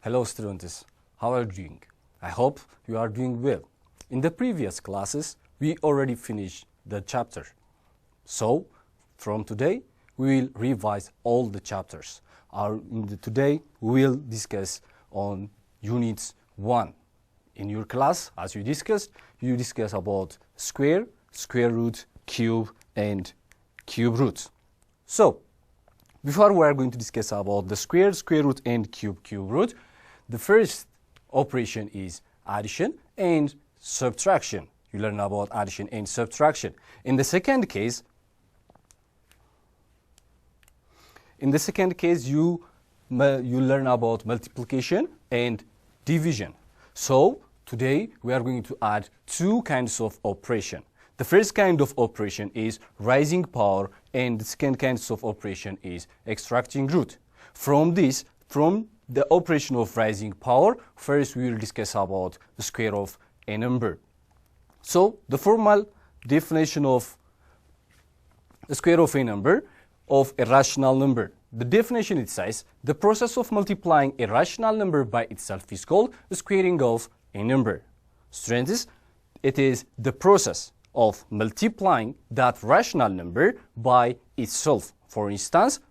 Hello students, how are you doing? I hope you are doing well. In the previous classes, we already finished the chapter. So, from today, we will revise all the chapters. Today, we will discuss on units 1. In your class, as you discuss about square, square root, cube, and cube root. So, before we are going to discuss about the square, square root, and cube root, the first operation is addition and subtraction. You learn about addition and subtraction. In the second case, you learn about multiplication and division. So today we are going to add two kinds of operation. The first kind of operation is rising power, and the second kind of operation is extracting root. From the operation of rising power, first we will discuss about the square of a number. So the formal definition of the square of a number, of a rational number. The definition, it says, the process of multiplying a rational number by itself is called the squaring of a number. Students, it is the process of multiplying that rational number by itself. For instance,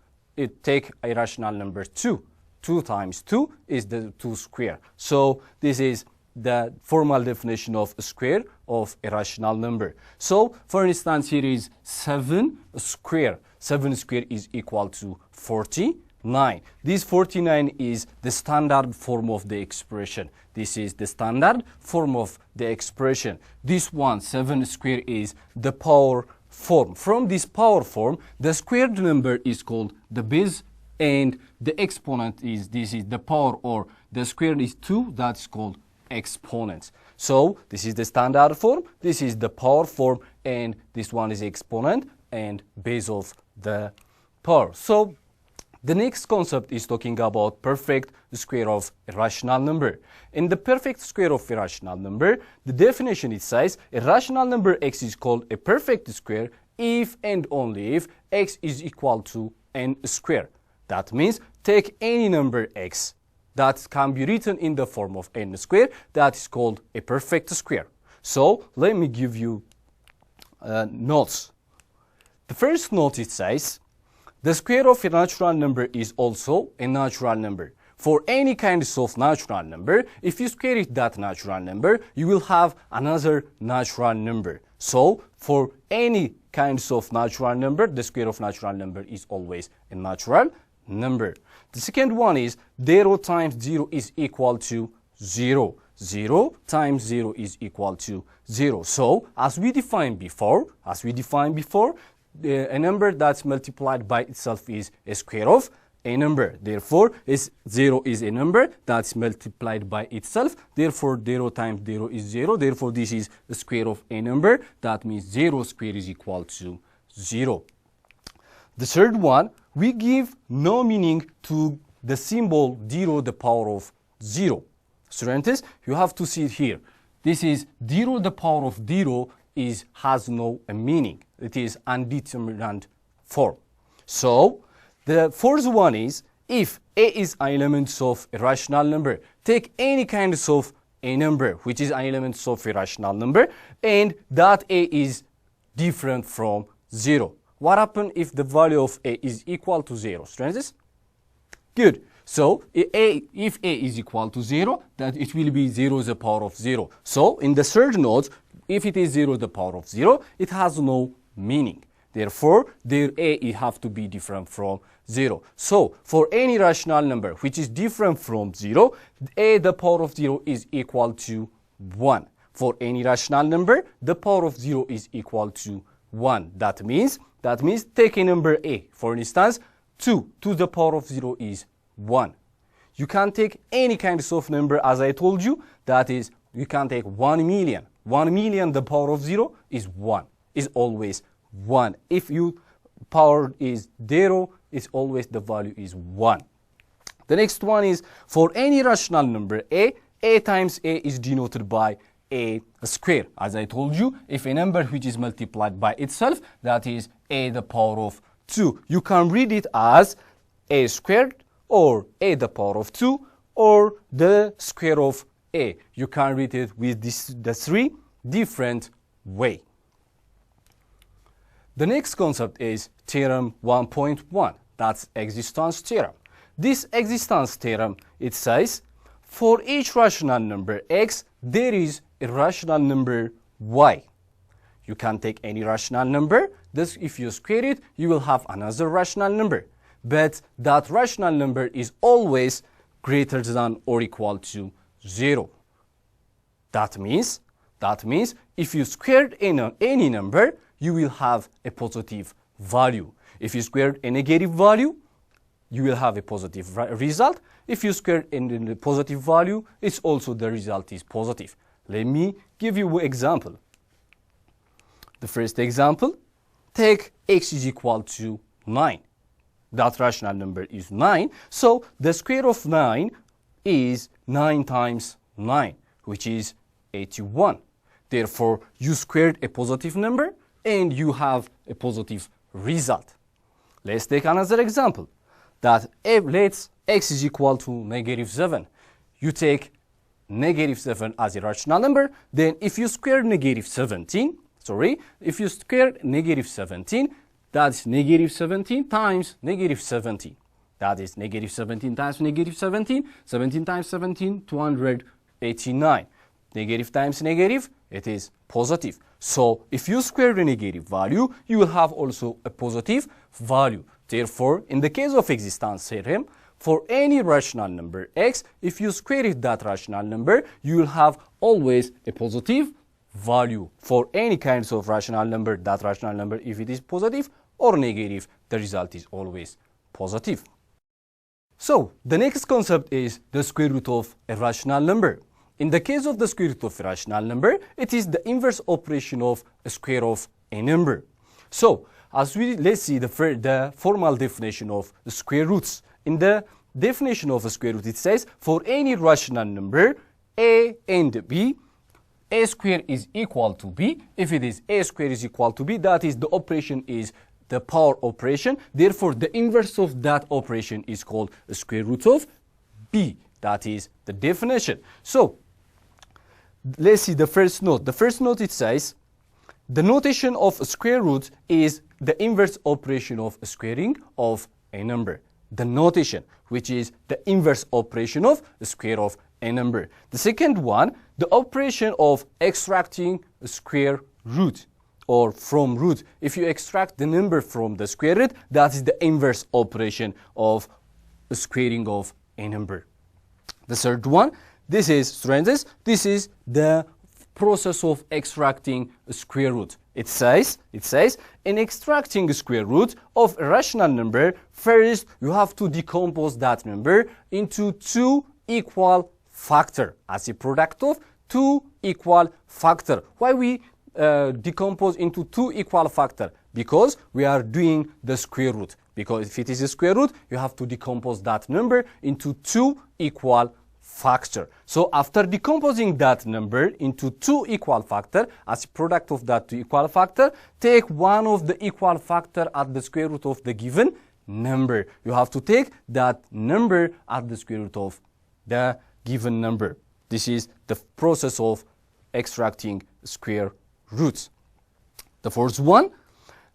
take a rational number 2. 2 times 2 is the 2 square. So this is the formal definition of a square of a rational number. So for instance, here is 7 square. 7 square is equal to 49. This 49 is the standard form of the expression. This is the standard form of the expression. This one, 7 square, is the power form. From this power form, the squared number is called the base, and the exponent is, this is the power, or the square is 2, that's called exponents. So this is the standard form, this is the power form, and this one is exponent and base of the power. So the next concept is talking about perfect square of a rational number. In the perfect square of a rational number, the definition, it says a rational number x is called a perfect square if and only if x is equal to n square. That means take any number x that can be written in the form of n square, that is called a perfect square. So let me give you notes. The first note, it says the square of a natural number is also a natural number. For any kind of natural number, if you square it that natural number, you will have another natural number. So for any kind of natural number, the square of natural number is always a natural number. The second one is 0 times 0 is equal to 0. 0 times 0 is equal to 0. So as we defined before, a number that's multiplied by itself is a square of a number. Therefore, 0 is a number that's multiplied by itself. Therefore, 0 times 0 is 0. Therefore, this is the square of a number. That means 0 square is equal to 0. The third one, we give no meaning to the symbol 0 the power of 0. Students, you have to see it here. This is 0 the power of 0 has no meaning. It is undetermined form. So the fourth one is, if a is an element of a rational number, take any kind of a number which is an element of a rational number, and that a is different from 0. What happens if the value of a is equal to 0? Students? Good. So if a is equal to 0, that it will be 0 the power of 0. So in the third note, if it is 0 the power of 0, it has no meaning. Therefore, their a have to be different from 0. So for any rational number which is different from 0, a the power of 0 is equal to 1. For any rational number, the power of 0 is equal to 1. That means take a number a. For instance, 2 to the power of 0 is 1. You can take any kind of number, as I told you, that is, you can take 1 million. 1 million, the power of 0 is 1, is always 1. If your power is 0, it's always the value is 1. The next one is, for any rational number a times a is denoted by a square. As I told you, if a number which is multiplied by itself, that is a the power of 2. You can read it as a squared or a the power of 2 or the square of a. You can read it with the three different ways. The next concept is Theorem 1.1. That's existence theorem. This existence theorem, it says, for each rational number x, there is a rational number y. You can take any rational number. This, if you square it, you will have another rational number. But that rational number is always greater than or equal to 0. That means if you squared any number, you will have a positive value. If you squared a negative value, you will have a positive result. If you square in the positive value, it's also the result is positive. Let me give you an example. The first example, take x is equal to 9. That rational number is 9. So the square of 9 is 9 times 9, which is 81. Therefore, you squared a positive number and you have a positive result. Let's take another example. That let's x is equal to negative 7. You take negative 7 as a rational number. Then if you square negative 17, if you square negative 17, that's negative 17 times negative 17. That is negative 17 times negative 17. 17 times 17, 289. Negative times negative, it is positive. So if you square the negative value, you will have also a positive value. Therefore, in the case of existence theorem, for any rational number x, if you square it that rational number, you will have always a positive value. For any kinds of rational number, that rational number, if it is positive or negative, the result is always positive. So the next concept is the square root of a rational number. In the case of the square root of a rational number, it is the inverse operation of a square of a number. So let's see the formal definition of the square roots. In the definition of a square root, it says for any rational number a and b, a square is equal to b. If it is a square is equal to b, that is the operation is the power operation. Therefore, the inverse of that operation is called the square root of b. That is the definition. So let's see the first note. The first note, it says the notation of a square root is the inverse operation of a squaring of a number. The notation, which is the inverse operation of the square of a number. The second one, the operation of extracting a square root or from root. If you extract the number from the square root, that is the inverse operation of the squaring of a number. The third one, this is the process of extracting a square root. It says, in extracting a square root of a rational number, first you have to decompose that number into two equal factors as a product of two equal factors. Why we decompose into two equal factors? Because we are doing the square root. Because if it is a square root, you have to decompose that number into two equal factor. So after decomposing that number into two equal factor as a product of that two equal factor, take one of the equal factor at the square root of the given number. You have to take that number at the square root of the given number. This is the process of extracting square roots. The fourth one,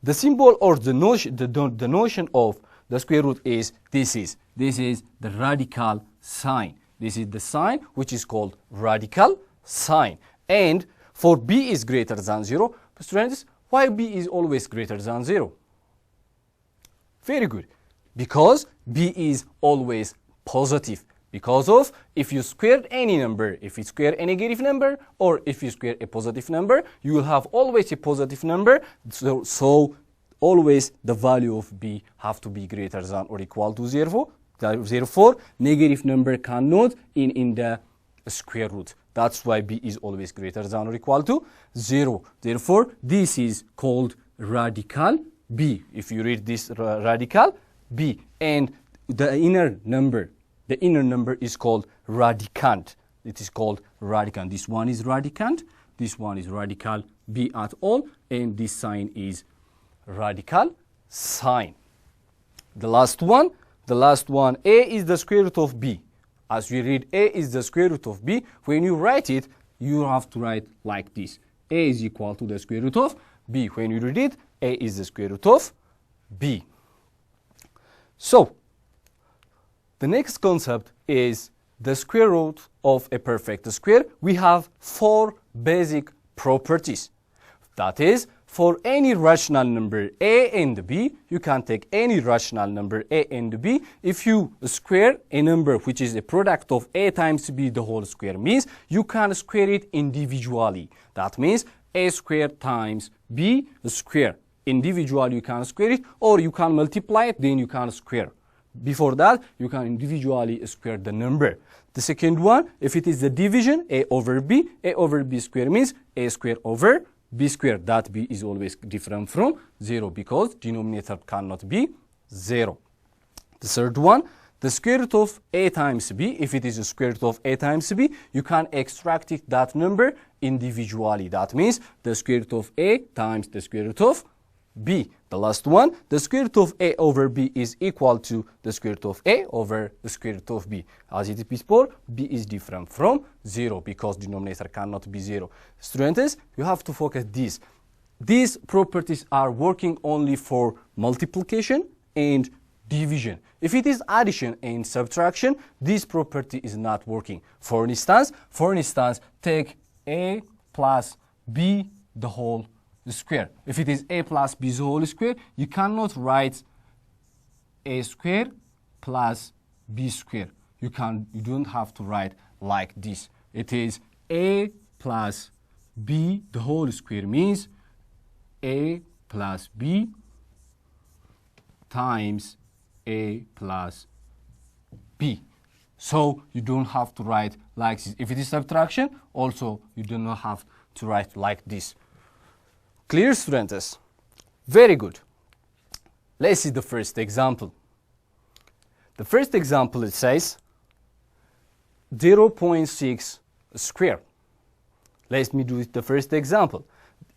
the symbol or the notion of the square root is this is the radical sign. This is the sign which is called radical sign. And for b is greater than 0, students, why b is always greater than 0? Very good. Because b is always positive. Because of if you square any number, if you square a negative number or if you square a positive number, you will have always a positive number. So always the value of b have to be greater than or equal to 0. Therefore, negative number cannot in the square root. That's why b is always greater than or equal to 0. Therefore, this is called radical b. If you read this radical b, and the inner number is called radicand. It is called radicand. This one is radicand. This one is radical b at all, and this sign is radical sign. The last one, a is the square root of b. as we read a is the square root of b, when you write it, you have to write like this. A is equal to the square root of b. When you read it, a is the square root of b. So, the next concept is the square root of a perfect square. We have 4 basic properties. That is, for any rational number a and b, you can take any rational number a and b. If you square a number which is a product of a times b, the whole square, means you can square it individually. That means a squared times b square. Individually you can square it, or you can multiply it, then you can square. Before that, you can individually square the number. The second one, if it is the division, a over b square means a square over b square. That b is always different from 0 because denominator cannot be 0. The third one, the square root of a times b. If it is the square root of a times b, you can extract it, that number, individually. That means the square root of a times the square root of b. The last one, the square root of a over b is equal to the square root of a over the square root of b. As it is before, b is different from 0 because denominator cannot be 0. Students, you have to focus this. These properties are working only for multiplication and division. If it is addition and subtraction, this property is not working. For instance, take a plus b the whole square. If it is a plus b the whole square, you cannot write a square plus b square. You don't have to write like this. It is a plus b the whole square means a plus b times a plus b. So you don't have to write like this. If it is subtraction, also you do not have to write like this. Clear, students? Very good. Let's see the first example. The first example, it says 0.6 square. Let me do the first example.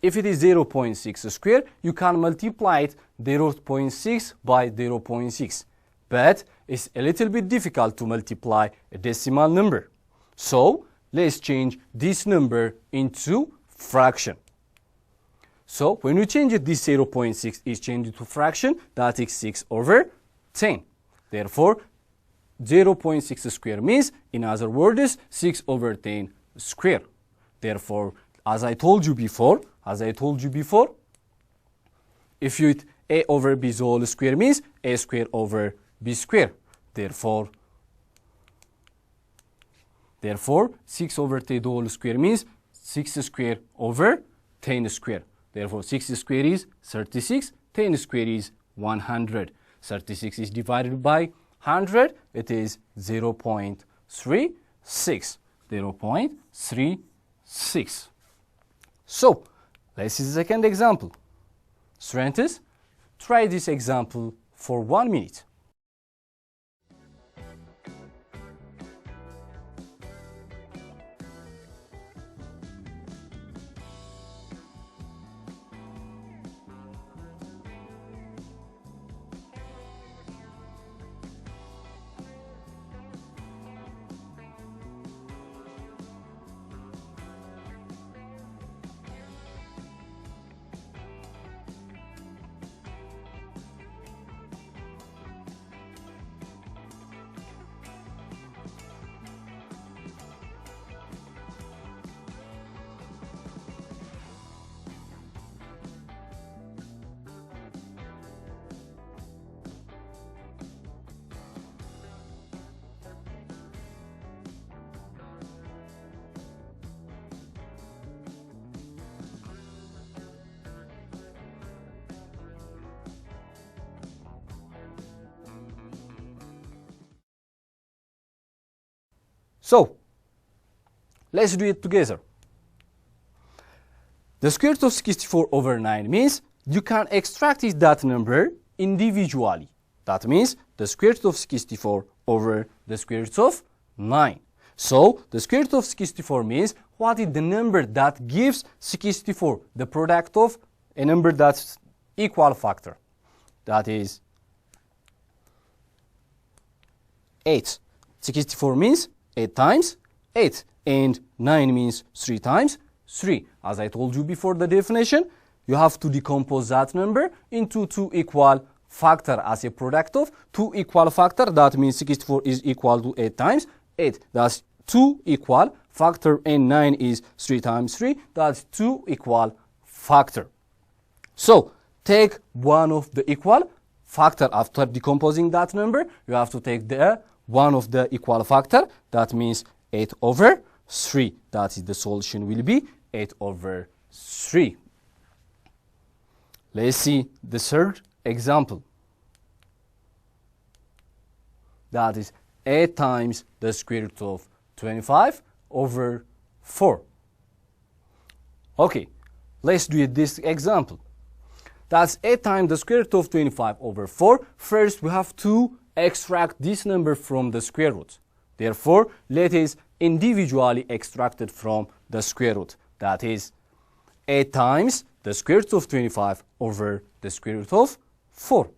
If it is 0.6 square, you can multiply it 0.6 by 0.6. But it's a little bit difficult to multiply a decimal number. So let's change this number into fraction. So when you change it, this 0.6 is changed to fraction, that is 6 over 10. Therefore, 0.6 square means, in other words, 6 over 10 square. Therefore, as I told you before, if you a over b whole square means a square over b square. Therefore 6 over 10 whole square means 6 square over 10 square. Therefore 6 square is 36, 10 square is 100. 36 is divided by 100, it is 0.36. 0.36. So, let's see the second example. Students, try this example for 1 minute. So, let's do it together. The square root of 64 over 9 means you can extract that number individually. That means the square root of 64 over the square root of 9. So, the square root of 64 means what is the number that gives 64, the product of a number that's equal factor. That is 8. 64 means 8 times 8, and 9 means 3 times 3. As I told you before the definition, you have to decompose that number into two equal factor as a product of two equal factor. That means 64 is equal to 8 times 8. That's 2 equal factor, and 9 is 3 times 3. That's 2 equal factor. So take one of the equal factor. After decomposing that number, you have to take the one of the equal factor. That means 8 over 3. That is the solution will be 8 over 3. Let's see the third example. That is 8 times the square root of 25 over 4. Okay, let's do this example. That's 8 times the square root of 25 over 4. First, we have to extract this number from the square root. Therefore, let us individually extract it from the square root. That is 8 times the square root of 25 over the square root of 4.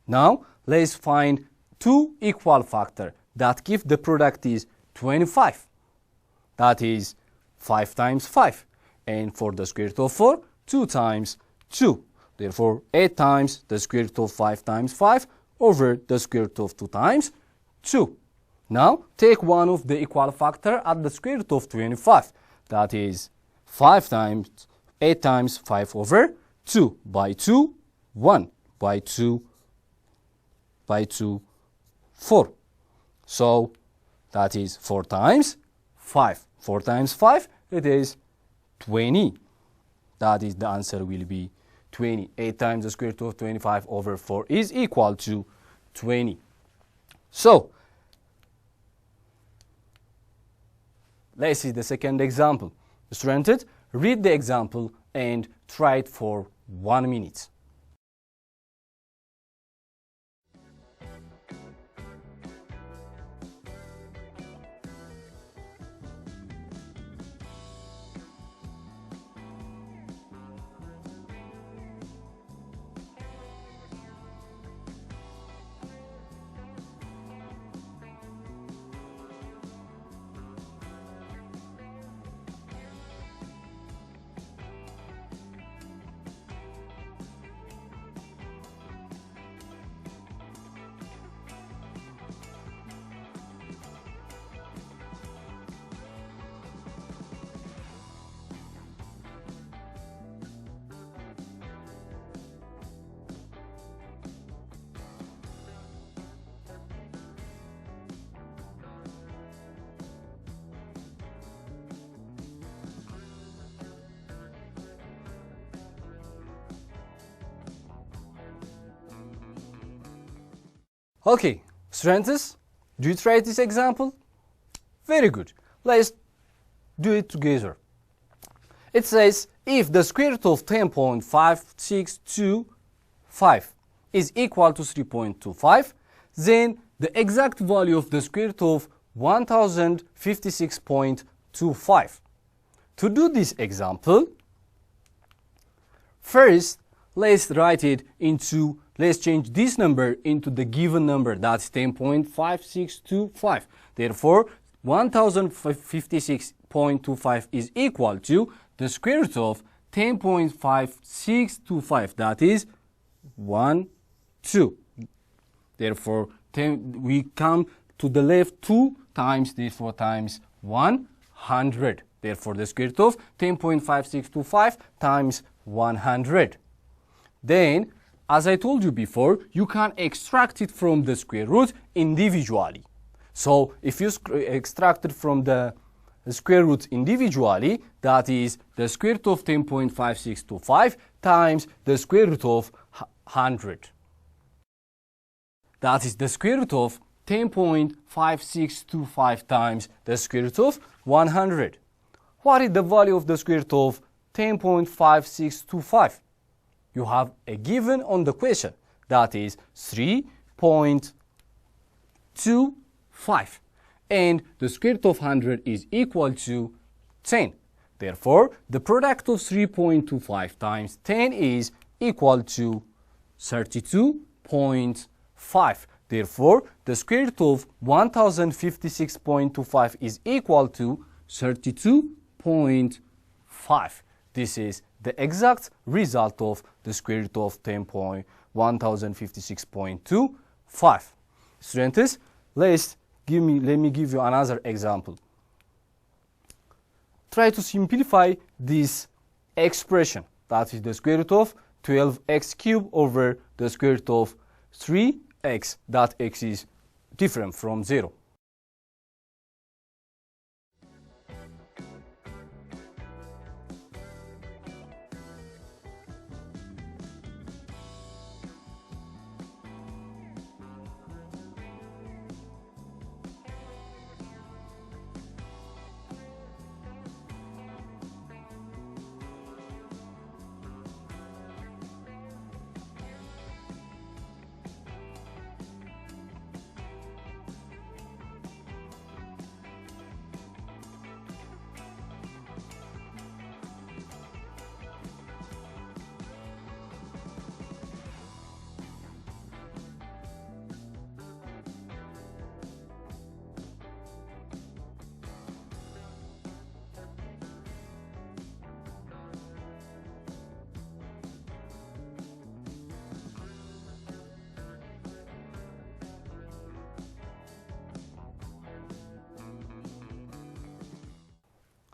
Now, let's find two equal factors that give the product is 25. That is 5 times 5. And for the square root of 4, 2 times 2. Therefore, 8 times the square root of 5 times 5 over the square root of 2 times 2. Now, take one of the equal factor at the square root of 25. That is 5 times 8 times 5 over 2. By 2, 1. By 2, 4. So, that is 4 times 5. 4 times 5, it is 20. That is the answer will be 20. 8 times the square root of 25 over 4 is equal to 20. So, let's see the second example. Students, read the example and try it for 1 minute. Okay, students, do you try this example? Very good. Let's do it together. It says, if the square root of 10.5625 is equal to 3.25, then the exact value of the square root of 1056.25. To do this example, first, let's write it into, let's change this number into the given number, that's 10.5625. Therefore, 1056.25 is equal to the square root of 10.5625, that is 1, 2. Therefore, we come to the left 2 times, therefore times 100. Therefore, the square root of 10.5625 times 100. Then, as I told you before, you can extract it from the square root individually. So, if you extract it from the square root individually, that is the square root of 10.5625 times the square root of 100. That is the square root of 10.5625 times the square root of 100. What is the value of the square root of 10.5625? You have a given on the question, that is 3.25, and the square root of 100 is equal to 10. Therefore, the product of 3.25 times 10 is equal to 32.5. Therefore, the square root of 1056.25 is equal to 32.5. This is the exact result of the square root of 10.1056.25. Students, let me give you another example. Try to simplify this expression, that is the square root of 12x cubed over the square root of 3x, that x is different from 0.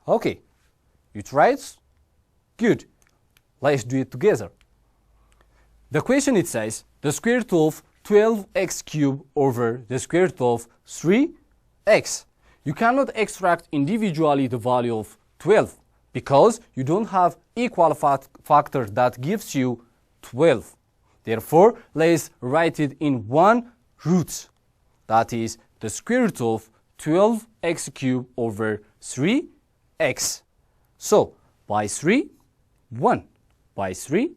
Okay, you tried? Good. Let's do it together. The question, it says the square root of 12x cubed over the square root of 3x. You cannot extract individually the value of 12 because you don't have equal factor that gives you 12. Therefore, let's write it in one root. That is the square root of 12x cubed over 3x. So, by 3, 1. By 3,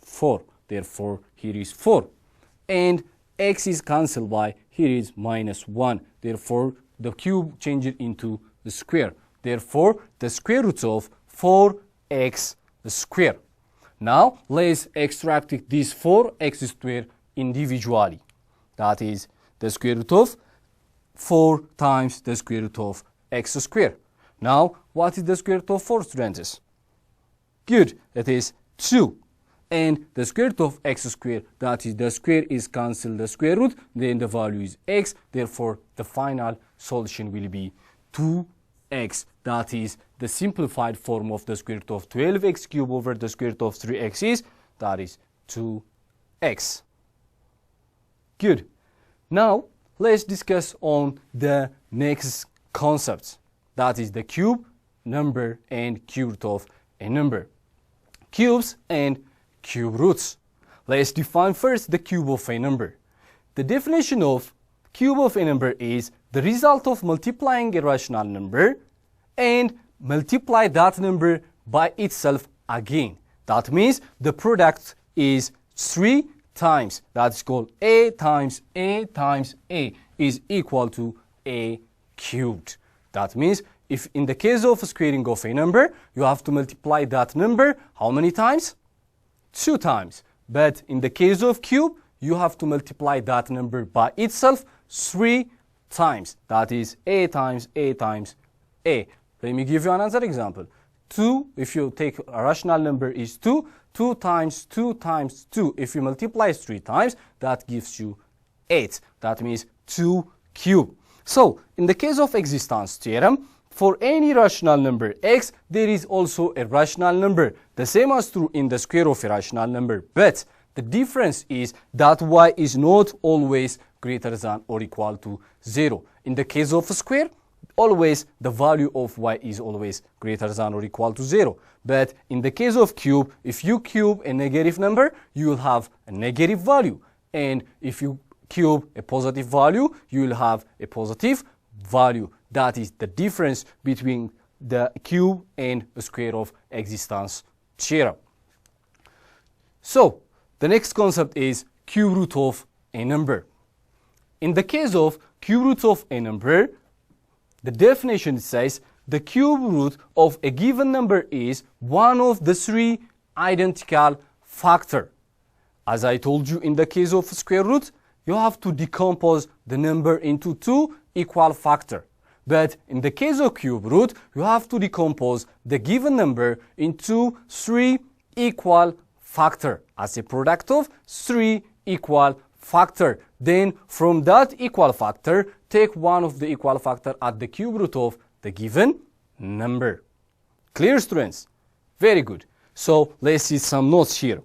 4. Therefore, here is 4. And x is cancelled by, here is minus 1. Therefore, the cube changes into the square. Therefore, the square root of 4x squared. Now, let's extract this 4x squared individually. That is the square root of 4 times the square root of x squared. Now, what is the square root of 4, students? Good, that is 2. And the square root of x squared, that is the square is cancelled the square root, then the value is x. Therefore, the final solution will be 2x. That is the simplified form of the square root of 12x cubed over the square root of 3x is, that is 2x. Good. Now, let's discuss on the next concepts. That is the cube, number, and cube root of a number. Cubes and cube roots. Let's define first the cube of a number. The definition of cube of a number is the result of multiplying a rational number and multiply that number by itself again. That means the product is 3 times. That's called a times a times a is equal to a cubed. That means if in the case of squaring of a number, you have to multiply that number how many times? 2 times. But in the case of cube, you have to multiply that number by itself 3 times. That is a times a times a. Let me give you another example. 2, if you take a rational number is 2, 2 times 2 times 2. If you multiply 3 times, that gives you 8. That means 2 cubed. So, in the case of existence theorem, for any rational number x, there is also a rational number. The same as true in the square of a rational number. But the difference is that y is not always greater than or equal to 0. In the case of a square, always the value of y is always greater than or equal to 0. But in the case of cube, if you cube a negative number, you will have a negative value. And if you cube a positive value, you will have a positive value. That is the difference between the cube and the square of existence theorem. So, the next concept is cube root of a number. In the case of cube root of a number, the definition says the cube root of a given number is one of the 3 identical factors. As I told you in the case of square root, you have to decompose the number into two equal factors. But in the case of cube root, you have to decompose the given number into three equal factors as a product of three equal factors. Then from that equal factor, take one of the equal factors at the cube root of the given number. Clear, students? Very good. So let's see some notes here.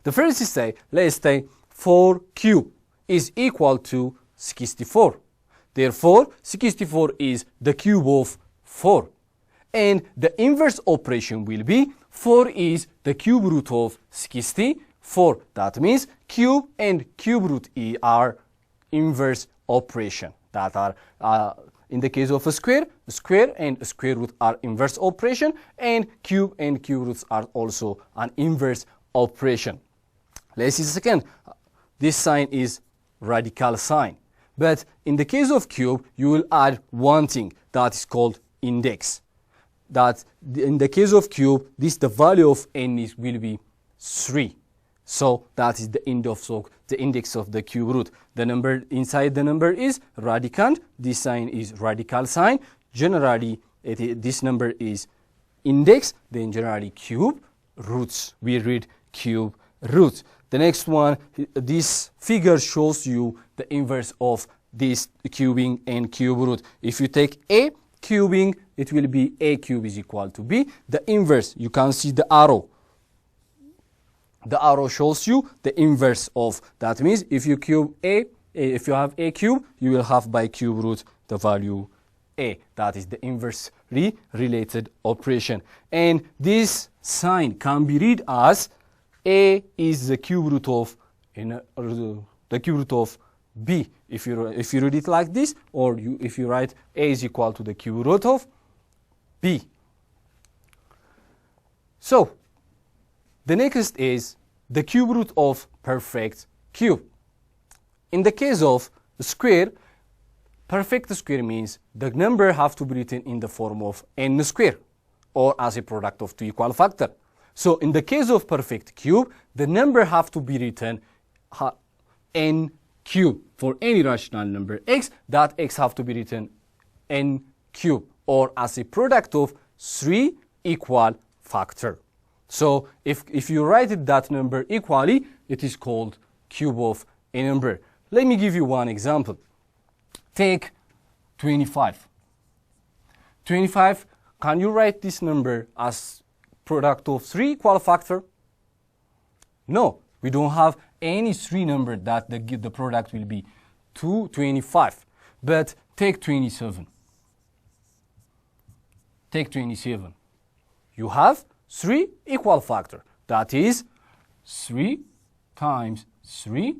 The first is let's say 4 cube is equal to 64. Therefore, 64 is the cube of 4. And the inverse operation will be 4 is the cube root of 64. That means cube and cube root are inverse operation. That are, in the case of a square and a square root are inverse operation, and cube roots are also an inverse operation. Let's see second. This sign is radical sign. But in the case of cube, you will add one thing that is called index. That in the case of cube, the value of n will be 3. So that is the index of the cube root. The number inside the number is radicand. This sign is radical sign. Generally, this number is index. Then generally cube roots. We read cube roots. The next one, this figure shows you the inverse of this cubing and cube root. If you take a cubing, it will be a cube is equal to b. The inverse, you can see the arrow. The arrow shows you the inverse of. That means if you cube a, if you have a cube, you will have by cube root the value a. That is the inversely related operation. And this sign can be read as a is the cube root of b. If you read it like this, or if you write a is equal to the cube root of b. So the next is the cube root of perfect cube. In the case of square, perfect square means the number have to be written in the form of n square, or as a product of two equal factors. So in the case of perfect cube, the number have to be written n cube. For any rational number x, that x have to be written n cube, or as a product of three equal factors. So if you write that number equally, it is called cube of a number. Let me give you one example. Take 25. 25, can you write this number as product of three equal factors? No, we don't have any three number that the product will be 25. But take 27. Take 27. You have three equal factors. That is 3 times 3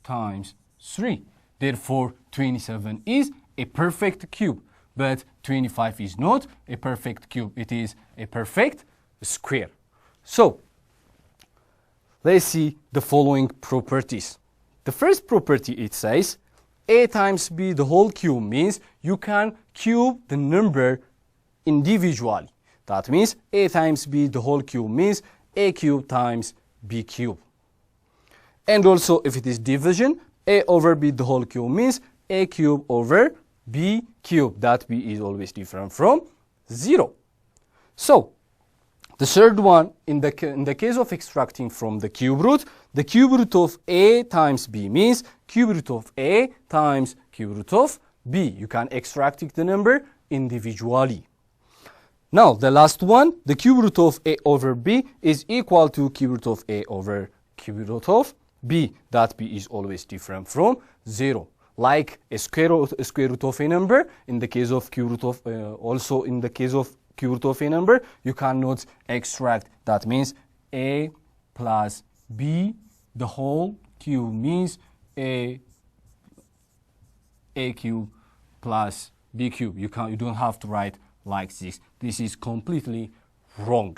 times 3. Therefore, 27 is a perfect cube. But 25 is not a perfect cube. It is a perfect square. So let's see the following properties. The first property, it says a times b the whole cube means you can cube the number individually. That means a times b the whole cube means a cube times b cube. And also if it is division, a over b the whole cube means a cube over b cube. That b is always different from 0. So the third one, in the case of extracting from the cube root of a times b means cube root of a times cube root of b. You can extract the number individually. Now the last one, the cube root of a over b is equal to cube root of a over cube root of b. That b is always different from 0. Like a square root of a number, in the case of cube root of, also in the case of cube root of a number, you cannot extract. That means a plus b the whole cube means a cube plus b cube. You don't have to write like this. This is completely wrong.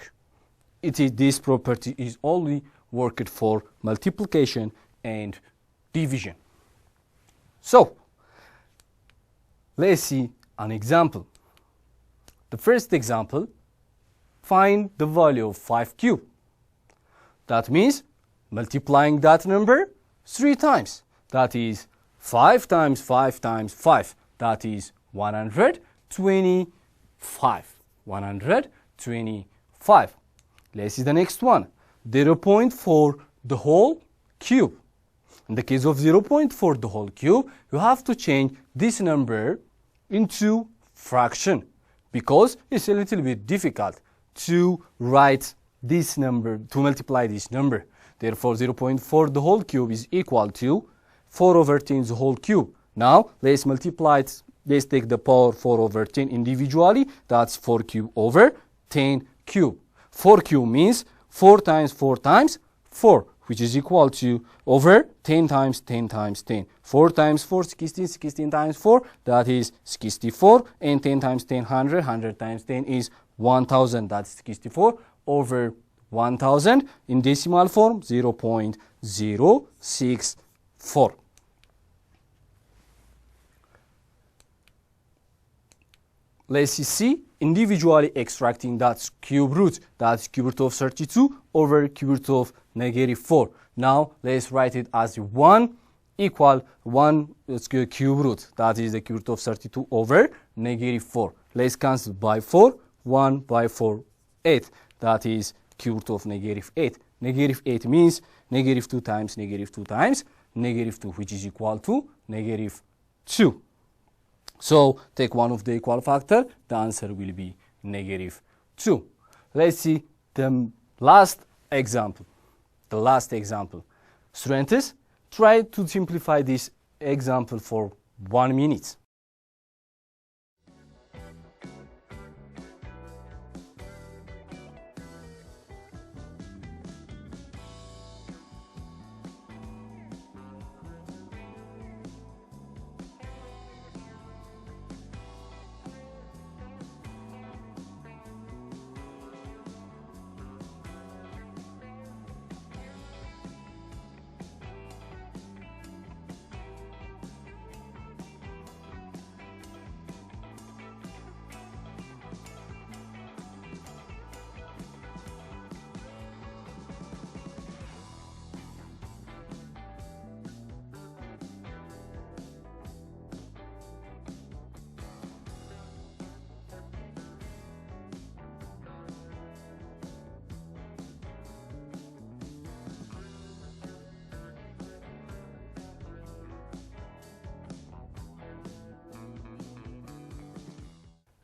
This property is only worked for multiplication and division. So let's see an example. The first example, find the value of 5 cube. That means multiplying that number 3 times. that is 5 times 5 times 5, that is 125. 125. Let's see the next one. 0.4 the whole cube. In the case of 0.4 the whole cube, you have to change this number into fraction because it's a little bit difficult to write this number, to multiply this number. Therefore, 0.4 the whole cube is equal to 4 over 10 the whole cube. Now, let's multiply it. Let's take the power 4 over 10 individually. That's 4 cube over 10 cube. 4 cube means 4 times 4 times 4, which is equal to over 10 times 10 times 10. 4 times 4, 16, 16 times 4, that is 64. And 10 times 10, 100. 100 times 10 is 1000. That's 64 over 1000. In decimal form, 0.064. Let's see individually extracting that cube root. That's cube root of 32 over cube root of -4. Now let's write it as 1 equal 1 cube root. That is the cube root of 32 over -4. Let's cancel by 4. 1 by 4, 8. That is cube root of -8. -8 means -2 times -2 times -2, which is equal to -2. So take one of the equal factor, the answer will be -2. Let's see the last example. The last example. Students, try to simplify this example for 1 minute.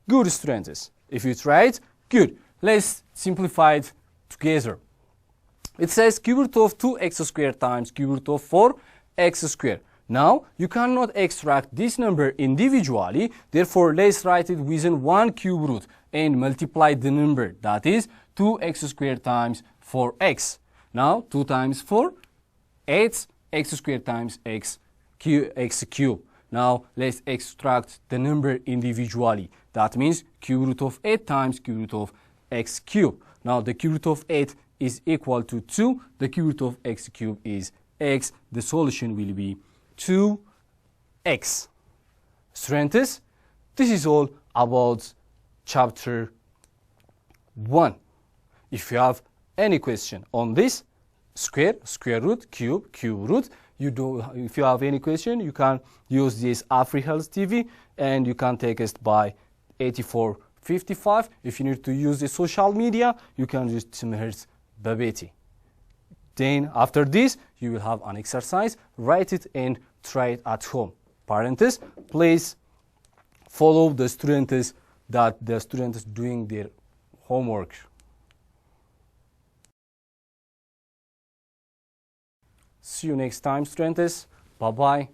Good, students. If you tried, good. Let's simplify it together. It says cube root of 2x squared times cube root of 4x squared. Now, you cannot extract this number individually. Therefore, let's write it within one cube root and multiply the number. That is 2x squared times 4x. Now, 2 times 4, 8 x squared times x cubed. Now, let's extract the number individually. That means cube root of 8 times cube root of x cubed. Now, the cube root of 8 is equal to 2. The cube root of x cubed is x. The solution will be 2x. Students, this is all about chapter 1. If you have any question on this, square root, cube root, if you have any question, you can use this AfriHealth TV and you can text by 8455. If you need to use the social media, you can use Timherz Babeti. Then after this, you will have an exercise, write it and try it at home. Parents, please follow the students doing their homework. See you next time, students. Bye-bye.